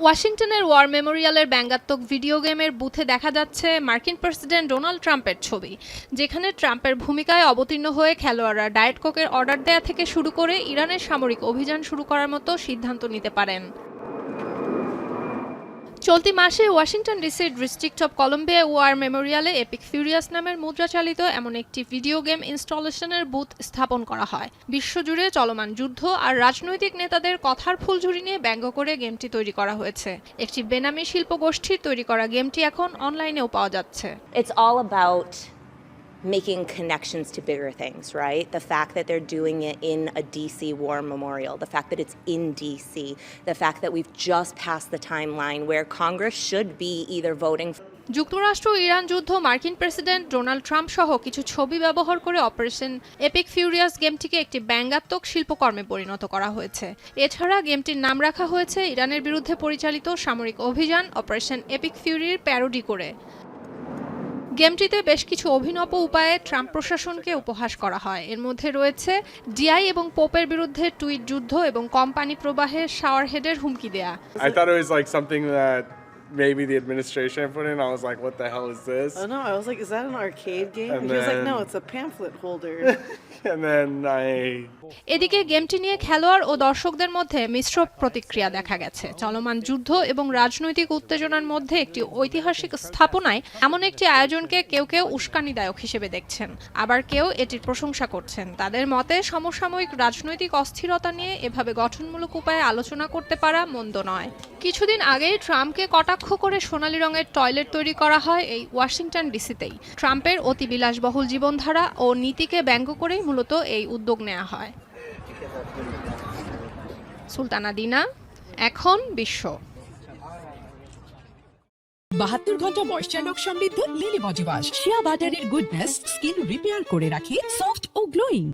ওয়াশিংটনের war মেমোরিয়ালের ব্যঙ্গাত্মক video গেমের বুথে দেখা যাচ্ছে মার্কিন প্রেসিডেন্ট ডোনাল্ড ট্রাম্পের ছবি, যেখানে ট্রাম্পের ভূমিকায় অবতীর্ণ হয়ে খেলোয়াড়রা ডায়েট কোকের অর্ডার দেয়া থেকে শুরু করে ইরানের সামরিক অভিযান শুরু করার মতো সিদ্ধান্ত নিতে পারেন। চলতি মাসে ওয়াশিংটন ডিসির ডিস্ট্রিক্ট অব কলম্বিয়া ওয়ার মেমোরিয়ালে এপিক ফিউরিয়াস নামের মুদ্রাচালিত এমন একটি ভিডিও গেম ইনস্টলেশনের বুথ স্থাপন করা হয়। বিশ্বজুড়ে চলমান যুদ্ধ আর রাজনৈতিক নেতাদের কথার ফুলঝুরি নিয়ে ব্যঙ্গ করে গেমটি তৈরি করা হয়েছে। একটি বেনামি শিল্পগোষ্ঠীর তৈরি করা গেমটি এখন অনলাইনেও পাওয়া যাচ্ছে। It's all about making connections to bigger things, right? The fact that they're doing it in a DC war memorial, the fact that it's in DC, the fact that we've just passed the timeline where Congress should be either voting. যুক্তরাষ্ট্র Iran যুদ্ধ, মার্কিন president Donald Trump সহ কিছু ছবি ব্যবহার করে operation epic furious গেমটিকে একটি ব্যঙ্গাত্মক শিল্পকর্মে পরিণত করা হয়েছে। এছাড়া গেমটির নাম রাখা হয়েছে ইরানের বিরুদ্ধে পরিচালিত সামরিক অভিযান অপারেশন এপিক ফিউরির প্যারোডি করে। গেমটিতে বেশ কিছু অভিনব উপায়ে ট্রাম্প প্রশাসনকে উপহাস করা হয়। এর মধ্যে রয়েছে ডিআই এবং পোপের বিরুদ্ধে টুইট যুদ্ধ এবং কোম্পানি প্রবাহে শাওয়ারহেডের হুমকি দেয়া। I thought it was like something that maybe the administration put in. I was like, what the hell is this? Oh no, I was like, is that an arcade game? And And he was like, then- no, it's a pamphlet holder. And then এদিকে গেমটি নিয়ে খেলোয়াড় ও দর্শকদের মধ্যে মিশ্র প্রতিক্রিয়া দেখা গেছে। চলমান যুদ্ধ এবং রাজনৈতিক উত্তেজনার মধ্যে একটি ঐতিহাসিক স্থাপনায় এমন একটি আয়োজনকে কেউ কেউ উস্কানিদায়ক হিসেবে দেখছেন, আবার কেউ এটির প্রশংসা করছেন। তাদের মতে সমসাময়িক রাজনৈতিক অস্থিরতা নিয়ে এভাবে গঠনমূলক উপায়ে আলোচনা করতে পারা মন্দ নয়। কিছুদিন আগেই ট্রাম্পকে কটাক্ষ করে সোনালী রঙের টয়লেট তৈরি করা হয় এই ওয়াশিংটন ডিসিতেই। ট্রাম্পের অতি বিলাসবহুল জীবনধারা ও নীতিকে ব্যঙ্গ করেই মূলত এই উদ্যোগ নেওয়া হয়। সুলতানা দিনা, এখন বিশ্ব। 72 ঘন্টা ময়েশ্চার লক সমৃদ্ধ লিলি বডি ওয়াশ, শিয়া বাটারের গুডনেস স্কিন রিপেয়ার করে রাখে সফট ও গ্লোয়িং।